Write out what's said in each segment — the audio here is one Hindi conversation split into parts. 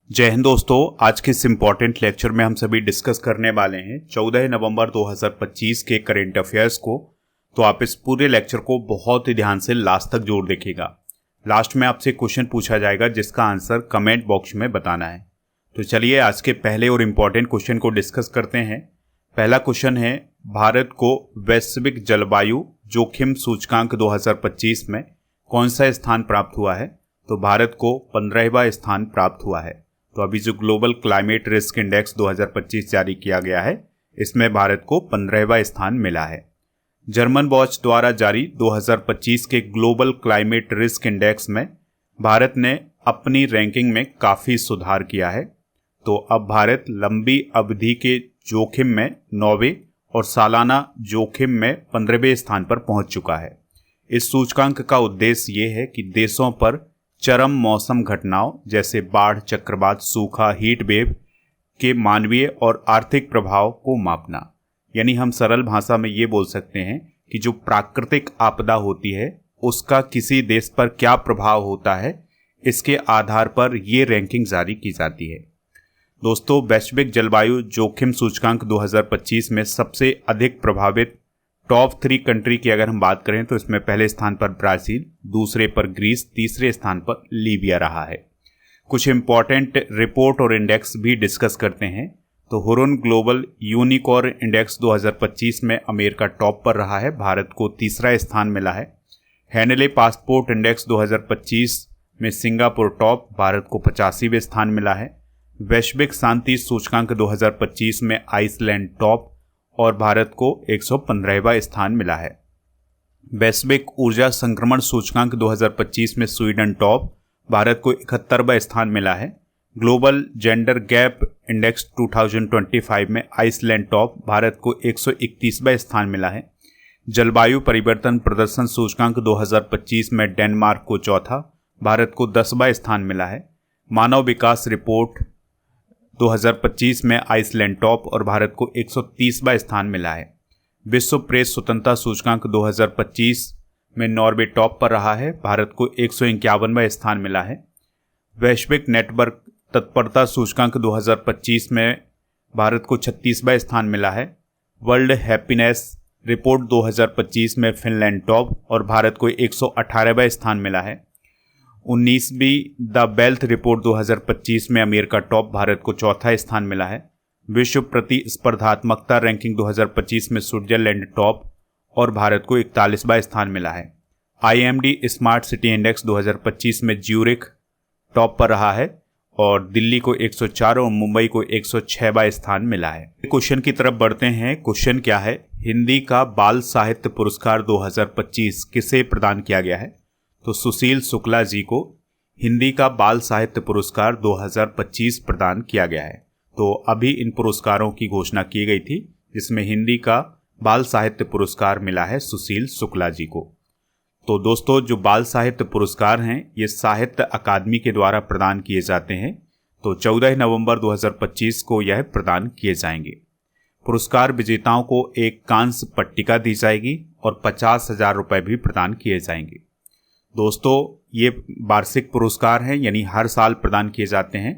जय हिंद दोस्तों। आज के इस इम्पॉर्टेंट लेक्चर में हम सभी डिस्कस करने वाले हैं 14 नवंबर 2025 के करेंट अफेयर्स को। तो आप इस पूरे लेक्चर को बहुत ही ध्यान से लास्ट तक जरूर देखिएगा। लास्ट में आपसे क्वेश्चन पूछा जाएगा जिसका आंसर कमेंट बॉक्स में बताना है। तो चलिए आज के पहले और इम्पॉर्टेंट क्वेश्चन को डिस्कस करते हैं। पहला क्वेश्चन है, भारत को वैश्विक जलवायु जोखिम सूचकांक 2025 में कौन सा स्थान प्राप्त हुआ है? तो भारत को 15वां स्थान प्राप्त हुआ है। तो अभी जो ग्लोबल क्लाइमेट रिस्क इंडेक्स 2025 जारी किया गया है, इसमें भारत को 15वां स्थान मिला है। जर्मन वॉच द्वारा जारी 2025 के ग्लोबल क्लाइमेट रिस्क इंडेक्स में भारत ने अपनी रैंकिंग में काफ़ी सुधार किया है। तो अब भारत लंबी अवधि के जोखिम में 9वें और सालाना जोखिम में 15वें स्थान पर पहुंच चुका है। इस सूचकांक का उद्देश्य ये है कि देशों पर चरम मौसम घटनाओं जैसे बाढ़, चक्रवात, सूखा, हीट वेव के मानवीय और आर्थिक प्रभाव को मापना। यानी हम सरल भाषा में ये बोल सकते हैं कि जो प्राकृतिक आपदा होती है उसका किसी देश पर क्या प्रभाव होता है, इसके आधार पर ये रैंकिंग जारी की जाती है। दोस्तों, वैश्विक जलवायु जोखिम सूचकांक 2025 में सबसे अधिक प्रभावित टॉप 3 कंट्री की अगर हम बात करें तो इसमें पहले स्थान पर ब्राज़ील, दूसरे पर ग्रीस, तीसरे स्थान पर लीबिया रहा है। कुछ इंपॉर्टेंट रिपोर्ट और इंडेक्स भी डिस्कस करते हैं। तो हुरुन ग्लोबल यूनिकॉर्न इंडेक्स 2025 में अमेरिका टॉप पर रहा है, भारत को तीसरा स्थान मिला है। हैनले पासपोर्ट इंडेक्स 2025 में सिंगापुर टॉप, भारत को 85वें स्थान मिला है। वैश्विक शांति सूचकांक 2025 में आइसलैंड टॉप और भारत को 115वां स्थान मिला है। वैश्विक ऊर्जा संक्रमण सूचकांक 2025 में स्वीडन टॉप, भारत को 71वां स्थान मिला है। ग्लोबल जेंडर गैप इंडेक्स 2025 में आइसलैंड टॉप, भारत को 131वां स्थान मिला है। जलवायु परिवर्तन प्रदर्शन सूचकांक 2025 में डेनमार्क को चौथा, भारत को 10वां स्थान मिला है। मानव विकास रिपोर्ट 2025 में आइसलैंड टॉप और भारत को 130वां स्थान मिला है। विश्व प्रेस स्वतंत्रता सूचकांक 2025 में नॉर्वे टॉप पर रहा है, भारत को 151वां स्थान मिला है। वैश्विक नेटवर्क तत्परता सूचकांक 2025 में भारत को 36वां स्थान मिला है। वर्ल्ड हैप्पीनेस रिपोर्ट 2025 में फिनलैंड टॉप और भारत को 118वां स्थान मिला है। 19वीं द वेल्थ रिपोर्ट 2025 में अमेरिका टॉप, भारत को चौथा स्थान मिला है। विश्व प्रतिस्पर्धात्मकता रैंकिंग 2025 में स्विट्जरलैंड टॉप और भारत को 41वां स्थान मिला है। IMD स्मार्ट सिटी इंडेक्स 2025 में ज्यूरिख टॉप पर रहा है और दिल्ली को 104 और मुंबई को 106वां स्थान मिला है। क्वेश्चन की तरफ बढ़ते हैं। क्वेश्चन क्या है, हिंदी का बाल साहित्य पुरस्कार 2025 किसे प्रदान किया गया है? तो सुशील शुक्ला जी को हिंदी का बाल साहित्य पुरस्कार 2025 प्रदान किया गया है। तो अभी इन पुरस्कारों की घोषणा की गई थी, जिसमें हिंदी का बाल साहित्य पुरस्कार मिला है सुशील शुक्ला जी को। तो दोस्तों, जो बाल साहित्य पुरस्कार हैं ये साहित्य अकादमी के द्वारा प्रदान किए जाते हैं। तो 14 नवंबर 2025 को यह प्रदान किए जाएंगे। पुरस्कार विजेताओं को एक कांस्य पट्टिका दी जाएगी और 50,000 रुपये भी प्रदान किए जाएंगे। दोस्तों, ये वार्षिक पुरस्कार हैं, यानी हर साल प्रदान किए जाते हैं।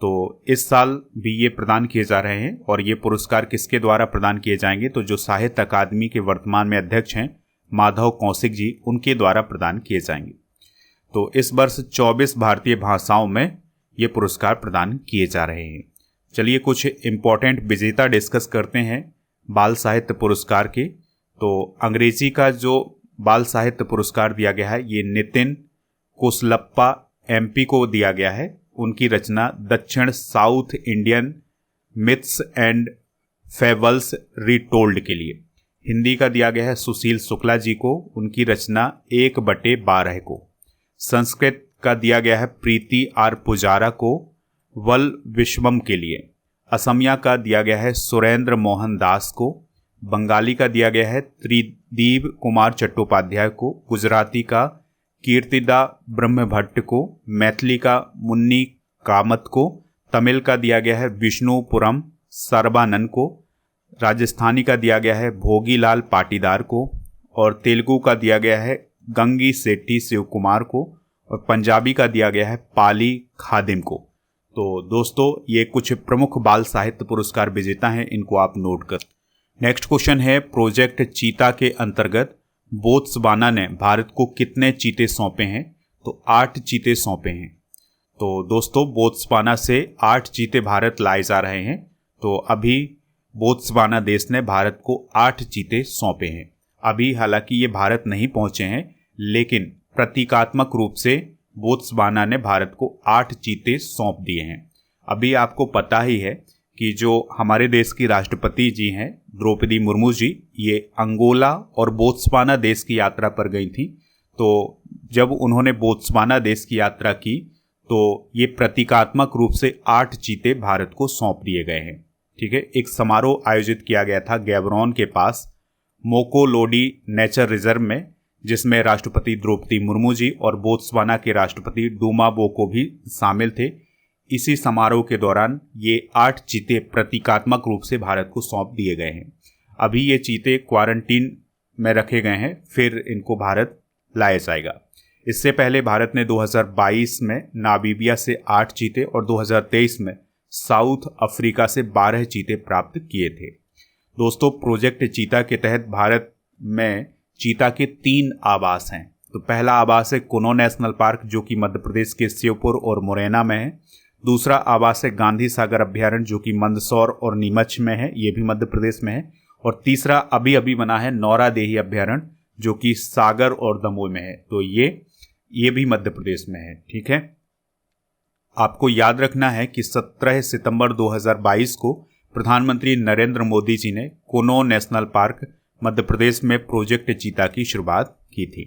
तो इस साल भी ये प्रदान किए जा रहे हैं और ये पुरस्कार किसके द्वारा प्रदान किए जाएंगे? तो जो साहित्य अकादमी के वर्तमान में अध्यक्ष हैं माधव कौशिक जी, उनके द्वारा प्रदान किए जाएंगे। तो इस वर्ष 24 भारतीय भाषाओं में ये पुरस्कार प्रदान किए जा रहे हैं। चलिए कुछ इम्पोर्टेंट विजेता डिस्कस करते हैं बाल साहित्य पुरस्कार के। तो अंग्रेजी का जो बाल साहित्य पुरस्कार दिया गया है ये नितिन कोसलप्पा MP को दिया गया है। उनकी रचना दक्षिण South Indian myths and fables retold के लिए। हिंदी का दिया गया है सुशील शुक्ला जी को, उनकी रचना 1/12 को। संस्कृत का दिया गया है प्रीति R पुजारा को, वल विश्वम के लिए। असमिया का दिया गया है सुरेंद्र मोहन दास को। बंगाली का दिया गया है त्रिदीप कुमार चट्टोपाध्याय को। गुजराती का कीर्तिदा ब्रह्मभट्ट को। मैथिली का मुन्नी कामत को। तमिल का दिया गया है विष्णुपुरम सर्बानंद को। राजस्थानी का दिया गया है भोगीलाल पाटीदार को। और तेलुगु का दिया गया है गंगी सेट्टी शिव कुमार को। और पंजाबी का दिया गया है पाली खादिम को। तो दोस्तों ये कुछ प्रमुख बाल साहित्य पुरस्कार विजेता हैं, इनको आप नोट कर। नेक्स्ट क्वेश्चन है, प्रोजेक्ट चीता के अंतर्गत बोत्सवाना ने भारत को कितने चीते सौंपे हैं? तो 8 चीते सौंपे हैं। तो दोस्तों बोत्सवाना से 8 चीते भारत लाए जा रहे हैं। तो अभी बोत्सवाना देश ने भारत को 8 चीते सौंपे हैं। अभी हालांकि ये भारत नहीं पहुंचे हैं, लेकिन प्रतीकात्मक रूप से बोत्सवाना ने भारत को 8 चीते सौंप दिए हैं। अभी आपको पता ही है कि जो हमारे देश की राष्ट्रपति जी हैं द्रौपदी मुर्मू जी, ये अंगोला और बोत्सवाना देश की यात्रा पर गई थी। तो जब उन्होंने बोत्सवाना देश की यात्रा की तो ये प्रतीकात्मक रूप से 8 चीते भारत को सौंप दिए गए हैं। ठीक है, एक समारोह आयोजित किया गया था गैबरोन के पास मोकोलोडी नेचर रिजर्व में, जिसमें राष्ट्रपति द्रौपदी मुर्मू जी और बोत्सवाना के राष्ट्रपति डूमा बोको भी शामिल थे। इसी समारोह के दौरान ये 8 चीते प्रतीकात्मक रूप से भारत को सौंप दिए गए हैं। अभी ये चीते क्वारंटीन में रखे गए हैं, फिर इनको भारत लाया जाएगा। इससे पहले भारत ने 2022 में नामीबिया से 8 चीते और 2023 में साउथ अफ्रीका से 12 चीते प्राप्त किए थे। दोस्तों प्रोजेक्ट चीता के तहत भारत में चीता के 3 आवास हैं। तो पहला आवास है कुनो नेशनल पार्क, जो कि मध्य प्रदेश के श्योपुर और मुरैना में है। दूसरा आवास है गांधी सागर अभ्यारण्य, जो कि मंदसौर और नीमच में है, ये भी मध्य प्रदेश में है। और तीसरा अभी अभी बना है नौरादेही अभ्यारण्य, जो कि सागर और दमोह में है। तो ये भी मध्य प्रदेश में है। ठीक है, आपको याद रखना है कि 17 सितंबर 2022 को प्रधानमंत्री नरेंद्र मोदी जी ने कुनो नेशनल पार्क मध्य प्रदेश में प्रोजेक्ट चीता की शुरुआत की थी।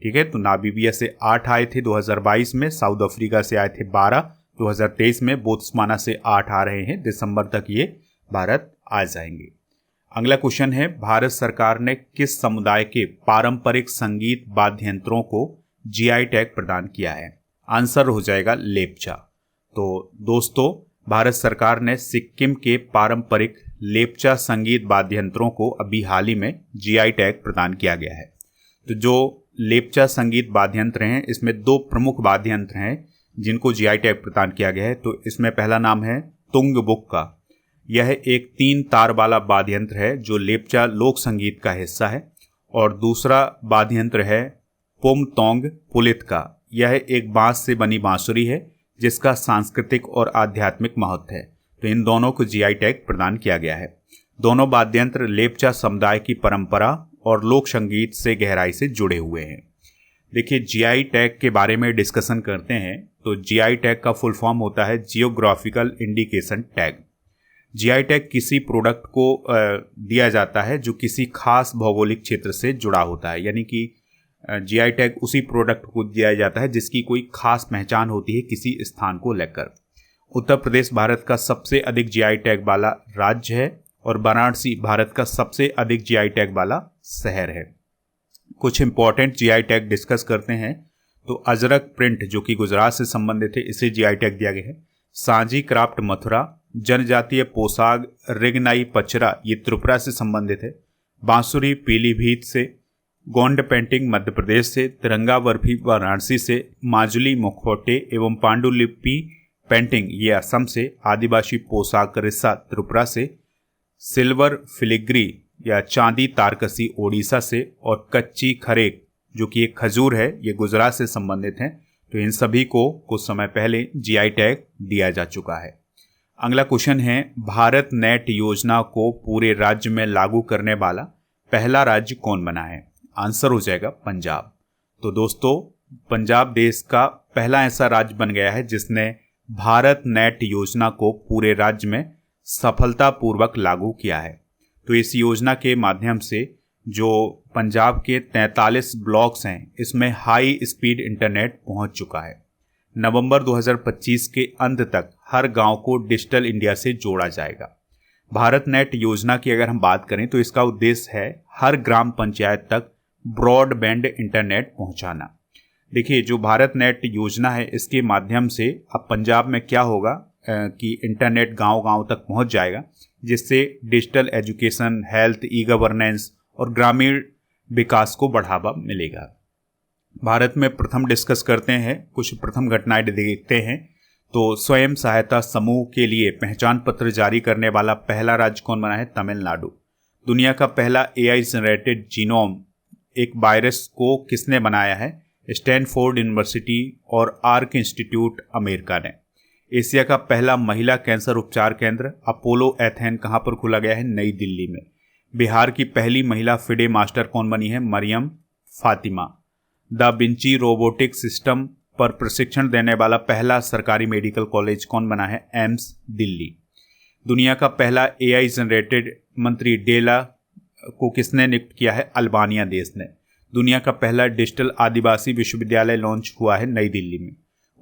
ठीक है, तो नामीबिया से 8 आए थे 2022 में, साउथ अफ्रीका से आए थे 12, 2023 में बोत्सवाना से 8 आ रहे हैं। दिसंबर तक ये भारत आ जाएंगे। अगला क्वेश्चन है, भारत सरकार ने किस समुदाय के पारंपरिक संगीत वाद्य यंत्रों को जीआई टैग प्रदान किया है? आंसर हो जाएगा लेप्चा। तो दोस्तों भारत सरकार ने सिक्किम के पारंपरिक लेप्चा संगीत वाद्य यंत्रों को अभी हाल ही में जीआई टैग प्रदान किया गया है। तो जो लेप्चा संगीत वाद्य यंत्र हैं, इसमें 2 प्रमुख वाद्य यंत्र हैं जिनको जीआई टैग प्रदान किया गया है। तो इसमें पहला नाम है तुंगबुक का। यह एक 3 तार वाला वाद्य यंत्र है जो लेप्चा लोक संगीत का हिस्सा है। और दूसरा वाद्य यंत्र है पोमतोंग पुलित का। यह एक बांस से बनी बांसुरी है जिसका सांस्कृतिक और आध्यात्मिक महत्व है। तो इन दोनों को जीआई टैग प्रदान किया गया है। दोनों वाद्य यंत्र लेप्चा समुदाय की परंपरा और लोक संगीत से गहराई से जुड़े हुए हैं। देखिए जीआई टैग के बारे में डिस्कशन करते हैं। तो जीआई टैग का फुल फॉर्म होता है geographical indication tag. GI tag किसी प्रोडक्ट को दिया जाता है जो किसी खास भौगोलिक क्षेत्र से जुड़ा होता है, यानी कि जीआई टैग उसी प्रोडक्ट को दिया जाता है जिसकी कोई खास पहचान होती है किसी स्थान को लेकर। उत्तर प्रदेश भारत का सबसे अधिक जीआई टैग वाला राज्य है और वाराणसी भारत का सबसे अधिक जीआई टैग वाला शहर है। कुछ इंपॉर्टेंट जीआई टैग डिस्कस करते हैं। तो अजरक प्रिंट जो कि गुजरात से संबंधित है, इसे जीआई टैग दिया गया है। सांजी क्राफ्ट मथुरा, जनजातीय पोशाक रिगनाई पचरा ये त्रिपुरा से संबंधित है। बांसुरी पीलीभीत से, गोंड पेंटिंग मध्य प्रदेश से, तिरंगा बर्फी वाराणसी से, माजुली मुखौटे एवं पांडुलिपि पेंटिंग ये असम से, आदिवासी पोशाक रिस्सा त्रिपुरा से, सिल्वर फिलिग्री या चांदी तारकसी ओडिशा से और कच्ची खरेक जो कि एक खजूर है ये गुजरात से संबंधित हैं। तो इन सभी को कुछ समय पहले जीआई टैग दिया जा चुका है। अगला क्वेश्चन है, भारत नेट योजना को पूरे राज्य में लागू करने वाला पहला राज्य कौन बना है? आंसर हो जाएगा पंजाब। तो दोस्तों पंजाब देश का पहला ऐसा राज्य बन गया है जिसने भारत नेट योजना को पूरे राज्य में सफलतापूर्वक लागू किया है। तो इस योजना के माध्यम से जो पंजाब के 43 ब्लॉक्स हैं इसमें हाई स्पीड इंटरनेट पहुंच चुका है। नवंबर 2025 के अंत तक हर गांव को डिजिटल इंडिया से जोड़ा जाएगा। भारत नेट योजना की अगर हम बात करें तो इसका उद्देश्य है हर ग्राम पंचायत तक ब्रॉडबैंड इंटरनेट पहुंचाना। देखिए जो भारत नेट योजना है इसके माध्यम से अब पंजाब में क्या होगा कि इंटरनेट गांव-गांव तक पहुंच जाएगा, जिससे digital education, health, e governance और ग्रामीण विकास को बढ़ावा मिलेगा। भारत में प्रथम डिस्कस करते हैं, कुछ प्रथम घटनाएं देखते हैं। तो स्वयं सहायता समूह के लिए पहचान पत्र जारी करने वाला पहला राज्य कौन बना है? तमिलनाडु। दुनिया का पहला AI जनरेटेड जीनोम एक वायरस को किसने बनाया है? स्टैनफोर्ड यूनिवर्सिटी और आर्क इंस्टीट्यूट अमेरिका ने। एशिया का पहला महिला कैंसर उपचार केंद्र अपोलो एथेन कहाँ पर खोला गया है? नई दिल्ली में। बिहार की पहली महिला फिडे मास्टर कौन बनी है? Maryam Fatima. Da Vinci robotic system पर प्रशिक्षण देने वाला पहला सरकारी मेडिकल कॉलेज कौन बना है? एम्स दिल्ली। दुनिया का पहला AI जनरेटेड मंत्री डेला को किसने नियुक्त किया है? अल्बानिया देश ने। दुनिया का पहला डिजिटल आदिवासी विश्वविद्यालय लॉन्च हुआ है नई दिल्ली में।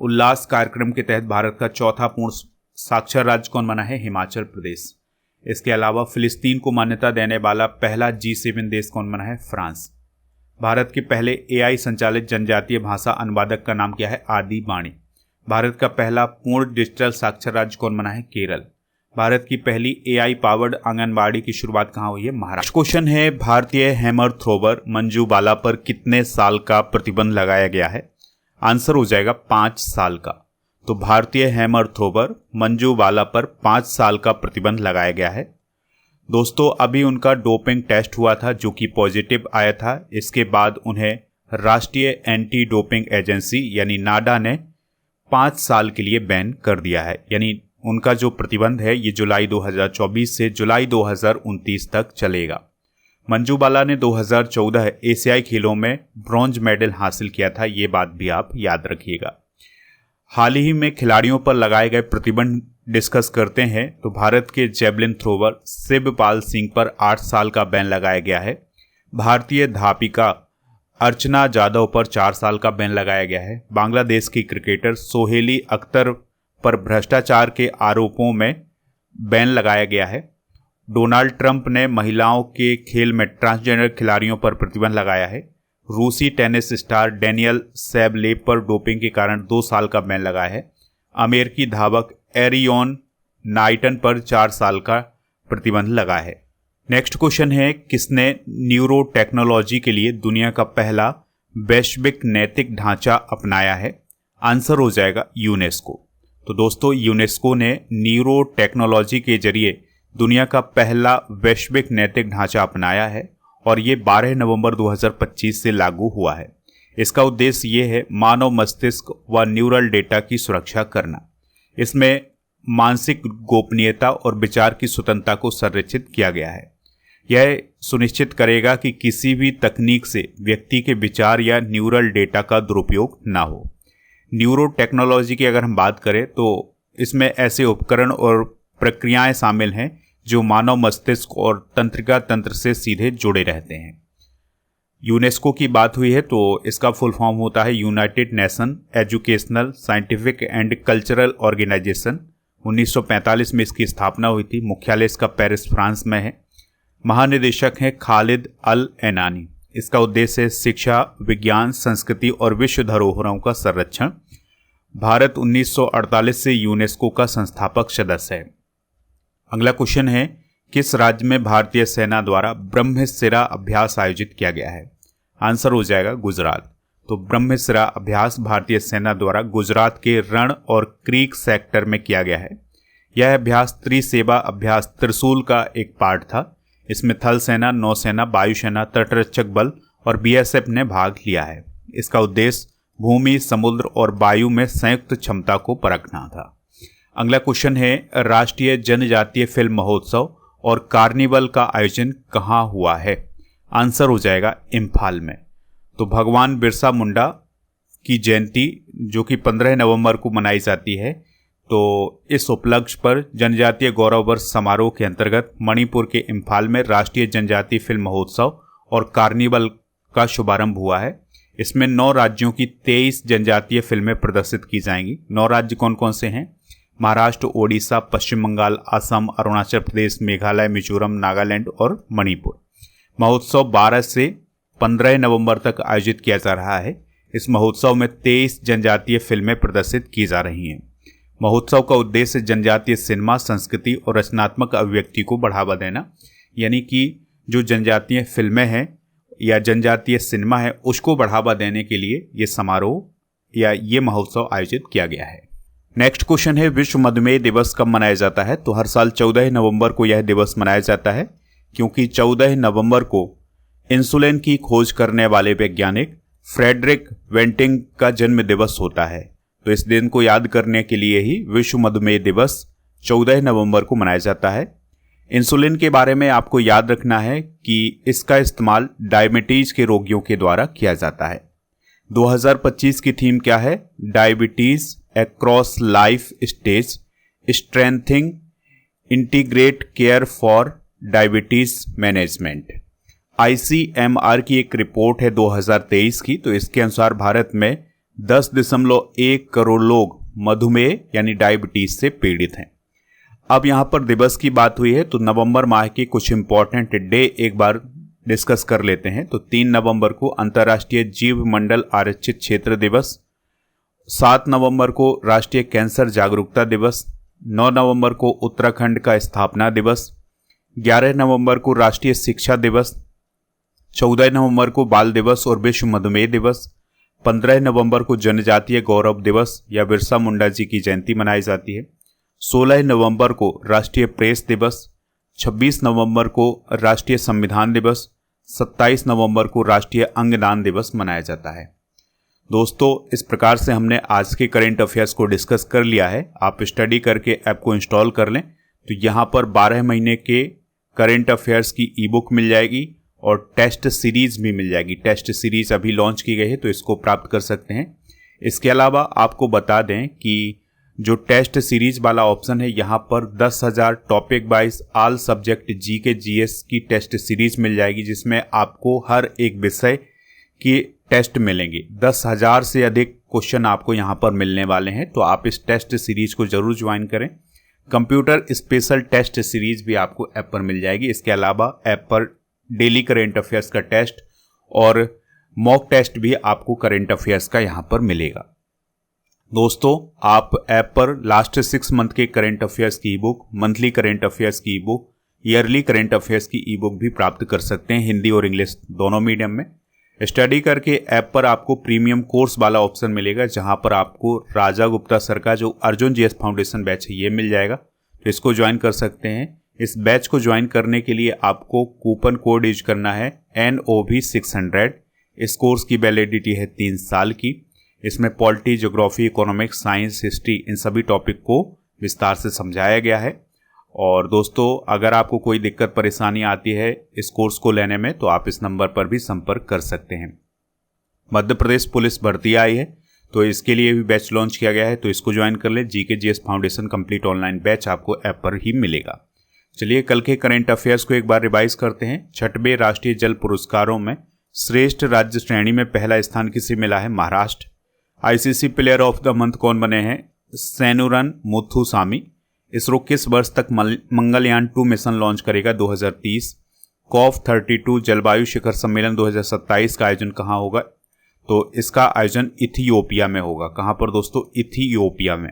उल्लास कार्यक्रम के तहत भारत का चौथा पूर्ण साक्षर राज्य कौन बना है? हिमाचल प्रदेश। इसके अलावा फिलिस्तीन को मान्यता देने वाला पहला G7 देश कौन बना है? फ्रांस। भारत के पहले AI संचालित जनजातीय भाषा अनुवादक का नाम क्या है? आदि बाणी। भारत का पहला पूर्ण डिजिटल साक्षर राज्य कौन बना है? केरल। भारत की पहली AI पावर्ड आंगनबाड़ी की शुरुआत कहाँ हुई है? महाराष्ट्र। क्वेश्चन है, भारतीय हैमर थ्रोवर मंजू बाला पर कितने साल का प्रतिबंध लगाया गया है? आंसर हो जाएगा 5 साल का। तो भारतीय हैमर थ्रोवर मंजू बाला पर 5 साल का प्रतिबंध लगाया गया है। दोस्तों, अभी उनका डोपिंग टेस्ट हुआ था जो कि पॉजिटिव आया था। इसके बाद उन्हें राष्ट्रीय एंटी डोपिंग एजेंसी यानी नाडा ने 5 साल के लिए बैन कर दिया है। यानी उनका जो प्रतिबंध है ये जुलाई 2024 से जुलाई 2029 तक चलेगा। मंजू बाला ने 2014 एशियाई खेलों में ब्रॉन्ज मेडल हासिल किया था, ये बात भी आप याद रखिएगा। हाल ही में खिलाड़ियों पर लगाए गए प्रतिबंध डिस्कस करते हैं तो भारत के जेवलिन थ्रोवर शिवपाल सिंह पर 8 साल का बैन लगाया गया है। भारतीय धापिका अर्चना जाधव पर 4 साल का बैन लगाया गया है। बांग्लादेश की क्रिकेटर सोहेली अख्तर पर भ्रष्टाचार के आरोपों में बैन लगाया गया है। डोनाल्ड ट्रंप ने महिलाओं के खेल में ट्रांसजेंडर खिलाड़ियों पर प्रतिबंध लगाया है। रूसी टेनिस स्टार डेनियल सेबलेव पर डोपिंग के कारण 2 साल का बैन लगाया है। अमेरिकी धावक एरियन नाइटन पर 4 साल का प्रतिबंध लगा है। नेक्स्ट क्वेश्चन है, किसने न्यूरो टेक्नोलॉजी के लिए दुनिया का पहला वैश्विक नैतिक ढांचा अपनाया है? आंसर हो जाएगा यूनेस्को। तो दोस्तों, यूनेस्को ने न्यूरो टेक्नोलॉजी के जरिए दुनिया का पहला वैश्विक नैतिक ढांचा अपनाया है और ये 12 नवंबर 2025 से लागू हुआ है। इसका उद्देश्य ये है मानव मस्तिष्क व न्यूरल डेटा की सुरक्षा करना। इसमें मानसिक गोपनीयता और विचार की स्वतंत्रता को संरक्षित किया गया है। यह सुनिश्चित करेगा कि किसी भी तकनीक से व्यक्ति के विचार या न्यूरल डेटा का दुरुपयोग ना हो। न्यूरो टेक्नोलॉजी की अगर हम बात करें तो इसमें ऐसे उपकरण और प्रक्रियाएं शामिल हैं जो मानव मस्तिष्क और तंत्रिका तंत्र से सीधे जुड़े रहते हैं। यूनेस्को की बात हुई है तो इसका फुल फॉर्म होता है united nation educational scientific and cultural organisation. 1945 में इसकी स्थापना हुई थी। मुख्यालय इसका पेरिस फ्रांस में है। महानिदेशक हैं खालिद अल एनानी। इसका उद्देश्य है शिक्षा, विज्ञान, संस्कृति और विश्व धरोहरों का संरक्षण। भारत 1948 से यूनेस्को का संस्थापक सदस्य है। अगला क्वेश्चन है, किस राज्य में भारतीय सेना द्वारा ब्रह्मशिरा अभ्यास आयोजित किया गया है? आंसर हो जाएगा गुजरात। तो ब्रह्मशिरा अभ्यास भारतीय सेना द्वारा गुजरात के रण और क्रीक सेक्टर में किया गया है। यह अभ्यास त्रिसेवा अभ्यास त्रिशूल का एक पार्ट था। इसमें थल सेना, नौसेना, वायुसेना, तटरक्षक बल और BSF ने भाग लिया है। इसका उद्देश्य भूमि, समुद्र और वायु में संयुक्त क्षमता को परखना था। अगला क्वेश्चन है, राष्ट्रीय जनजातीय फिल्म महोत्सव और कार्निवल का आयोजन कहाँ हुआ है? आंसर हो जाएगा इम्फाल में। तो भगवान बिरसा मुंडा की जयंती जो कि 15 नवंबर को मनाई जाती है, तो इस उपलक्ष्य पर जनजातीय गौरव वर्ष समारोह के अंतर्गत मणिपुर के इम्फाल में राष्ट्रीय जनजातीय फिल्म महोत्सव और कार्निवल का शुभारंभ हुआ है। इसमें 9 राज्यों की 23 जनजातीय फिल्में प्रदर्शित की जाएंगी। 9 राज्य कौन कौन से हैं? महाराष्ट्र, ओडिशा, पश्चिम बंगाल, असम, अरुणाचल प्रदेश, मेघालय, मिजोरम, नागालैंड और मणिपुर। महोत्सव 12 से 15 नवंबर तक आयोजित किया जा रहा है। इस महोत्सव में 23 जनजातीय फिल्में प्रदर्शित की जा रही हैं। महोत्सव का उद्देश्य जनजातीय सिनेमा, संस्कृति और रचनात्मक अभिव्यक्ति को बढ़ावा देना, यानी कि जो जनजातीय फिल्में हैं या जनजातीय सिनेमा है उसको बढ़ावा देने के लिए ये समारोह या ये महोत्सव आयोजित किया गया है। नेक्स्ट क्वेश्चन है, विश्व मधुमेह दिवस कब मनाया जाता है? तो हर साल 14 नवंबर को यह दिवस मनाया जाता है, क्योंकि 14 नवंबर को इंसुलिन की खोज करने वाले वैज्ञानिक फ्रेडरिक वेंटिंग का जन्म दिवस होता है। तो इस दिन को याद करने के लिए ही विश्व मधुमेह दिवस 14 नवंबर को मनाया जाता है। इंसुलिन के बारे में आपको याद रखना है कि इसका इस्तेमाल डायबिटीज के रोगियों के द्वारा किया जाता है। 2025 की थीम क्या है? Diabetes across life stage, strengthening integrate care for diabetes management. ICMR की एक रिपोर्ट है 2023 की। तो इसके अनुसार भारत में 10.1 करोड़ लोग मधुमेह यानी डायबिटीज से पीड़ित हैं। अब यहां पर दिवस की बात हुई है तो नवंबर माह के कुछ इंपॉर्टेंट डे एक बार डिस्कस कर लेते हैं। तो 3 नवंबर को अंतर्राष्ट्रीय जीव मंडल आरक्षित क्षेत्र दिवस, 7 नवंबर को राष्ट्रीय कैंसर जागरूकता दिवस, 9 नवंबर को उत्तराखंड का स्थापना दिवस, 11 नवंबर को राष्ट्रीय शिक्षा दिवस, 14 नवंबर को बाल दिवस और विश्व मधुमेह दिवस, 15 नवंबर को जनजातीय गौरव दिवस या बिरसा मुंडा जी की जयंती मनाई जाती है, 16 नवंबर को राष्ट्रीय प्रेस दिवस, 26 नवंबर को राष्ट्रीय संविधान दिवस, 27 नवंबर को राष्ट्रीय अंगदान दिवस मनाया जाता है। दोस्तों, इस प्रकार से हमने आज के करेंट अफेयर्स को डिस्कस कर लिया है। आप स्टडी करके ऐप को इंस्टॉल कर लें तो यहाँ पर 12 महीने के करेंट अफेयर्स की ई बुक मिल जाएगी और टेस्ट सीरीज भी मिल जाएगी। टेस्ट सीरीज अभी लॉन्च की गई है तो इसको प्राप्त कर सकते हैं। इसके अलावा आपको बता दें कि जो टेस्ट सीरीज वाला ऑप्शन है यहाँ पर 10,000 topic wise all subject GK GS की टेस्ट सीरीज मिल जाएगी, जिसमें आपको हर एक विषय की टेस्ट मिलेंगे। 10,000 से अधिक क्वेश्चन आपको यहाँ पर मिलने वाले हैं। तो आप इस टेस्ट सीरीज को जरूर ज्वाइन करें। कंप्यूटर स्पेशल टेस्ट सीरीज भी आपको ऐप पर मिल जाएगी। इसके अलावा ऐप पर डेली करेंट अफेयर्स का टेस्ट और मॉक टेस्ट भी आपको करेंट अफेयर्स का यहाँ पर मिलेगा। दोस्तों, आप ऐप पर लास्ट 6 मंथ के करेंट अफेयर्स की ebook, monthly current affairs की ebook, yearly current affairs की ई बुक भी प्राप्त कर सकते हैं, हिंदी और इंग्लिश दोनों मीडियम में। स्टडी करके ऐप पर आपको प्रीमियम कोर्स वाला ऑप्शन मिलेगा, जहां पर आपको राजा गुप्ता सर का जो अर्जुन जीएस फाउंडेशन बैच है ये मिल जाएगा। तो इसको ज्वाइन कर सकते हैं। इस बैच को ज्वाइन करने के लिए आपको कूपन कोड यूज करना है NOV600। इस कोर्स की वैलिडिटी है 3 साल की। इसमें polity, geography, economics, science, history in सभी टॉपिक को विस्तार से समझाया गया है। और दोस्तों, अगर आपको कोई दिक्कत परेशानी आती है इस कोर्स को लेने में तो आप इस नंबर पर भी संपर्क कर सकते हैं। मध्य प्रदेश पुलिस भर्ती आई है तो इसके लिए भी बैच लॉन्च किया गया है, तो इसको ज्वाइन कर ले। GK GS foundation complete online batch आपको ऐप पर ही मिलेगा। चलिए कल के करेंट अफेयर्स को एक बार रिवाइज करते हैं। 6वें राष्ट्रीय जल पुरस्कारों में श्रेष्ठ राज्य श्रेणी में पहला स्थान किसे मिला है? Maharashtra. ICC player of the month कौन बने हैं? सेनुरन मुथुसामी। इसरो किस वर्ष तक मंगलयान 2 मिशन लॉन्च करेगा? 2030। COP32 जलवायु शिखर सम्मेलन 2027 का आयोजन कहाँ होगा? तो इसका आयोजन इथियोपिया में होगा। कहाँ पर दोस्तों? इथियोपिया में।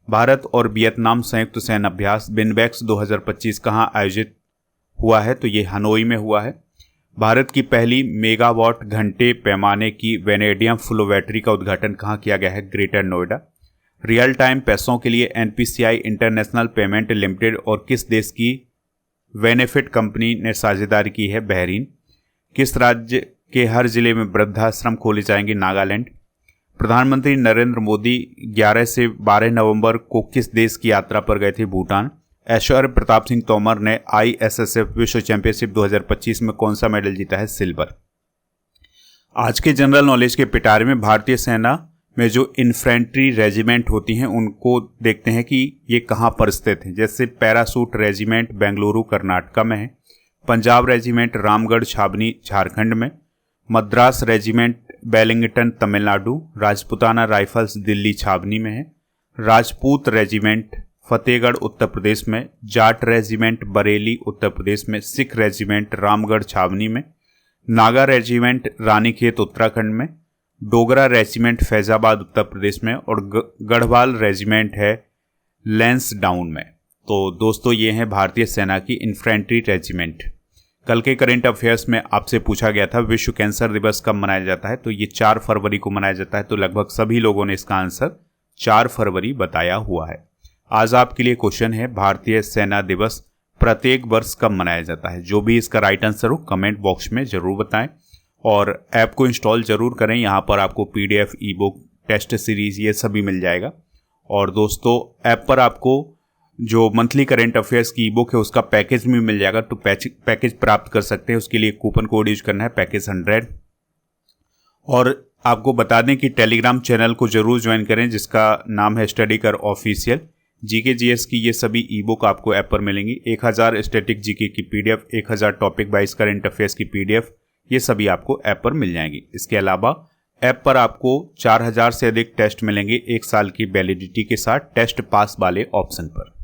भारत और वियतनाम संयुक्त सैन्य अभ्यास बिनबैक्स 2025 कहाँ आयोजित हुआ है? तो ये हनोई में हुआ है। भारत की पहली मेगावाट घंटे पैमाने की वेनेडियम फ्लो बैटरी का उद्घाटन कहाँ किया गया है? ग्रेटर नोएडा। रियल टाइम पैसों के लिए NPCI इंटरनेशनल पेमेंट लिमिटेड और किस देश की बेनिफिट कंपनी ने साझेदारी की है? बहरीन। किस राज्य के हर जिले में वृद्धाश्रम खोले जाएंगे? नागालैंड। प्रधानमंत्री नरेंद्र मोदी 11 से 12 नवंबर को किस देश की यात्रा पर गए थे? भूटान। ऐश्वर्य प्रताप सिंह तोमर ने ISSF विश्व चैंपियनशिप 2025 में कौन सा मेडल जीता है? सिल्वर। आज के जनरल नॉलेज के पिटारे में भारतीय सेना में जो इन्फेंट्री रेजिमेंट होती हैं उनको देखते हैं कि ये कहाँ पर स्थित हैं। जैसे पैरासूट रेजिमेंट बेंगलुरु कर्नाटका में है, पंजाब रेजिमेंट रामगढ़ छावनी झारखंड में, Madras regiment Wellington Tamil Nadu, Rajputana rifles Delhi छावनी में है, राजपूत रेजिमेंट फतेहगढ़ उत्तर प्रदेश में, जाट रेजिमेंट बरेली उत्तर प्रदेश में, सिख रेजिमेंट रामगढ़ छावनी में, नागा रेजिमेंट रानीखेत उत्तराखंड में, डोगरा रेजिमेंट फैजाबाद उत्तर प्रदेश में और गढ़वाल रेजिमेंट है लैंसडाउन में। तो दोस्तों, ये हैं भारतीय सेना की इन्फेंट्री रेजिमेंट। कल के करेंट अफेयर्स में आपसे पूछा गया था विश्व कैंसर दिवस कब मनाया जाता है? तो ये 4 फरवरी को मनाया जाता है। तो लगभग सभी लोगों ने इसका आंसर 4 फरवरी बताया हुआ है। आज आपके लिए क्वेश्चन है, भारतीय सेना दिवस प्रत्येक वर्ष कब मनाया जाता है? जो भी इसका राइट आंसर हो कमेंट बॉक्स में जरूर बताएं और ऐप को इंस्टॉल जरूर करें। यहाँ पर आपको PDF, ebook, test series ये सभी मिल जाएगा। और दोस्तों ऐप पर आपको जो मंथली करेंट अफेयर्स की ई बुक है उसका पैकेज भी मिल जाएगा। तो पैकेज प्राप्त कर सकते हैं, उसके लिए कूपन कोड यूज करना है पैकेज 100। और आपको बता दें कि टेलीग्राम चैनल को जरूर ज्वाइन करें जिसका नाम है स्टडी कर ऑफिशियल। जीके जीएस की ये सभी ई बुक आपको ऐप पर मिलेंगी। 1000 स्टैटिक जीके की PDF, 1000 topic wise current affairs की PDF, ये सभी आपको ऐप पर मिल जाएंगी। इसके अलावा ऐप पर आपको 4000 से अधिक टेस्ट मिलेंगे 1 साल की वैलिडिटी के साथ टेस्ट पास वाले ऑप्शन पर।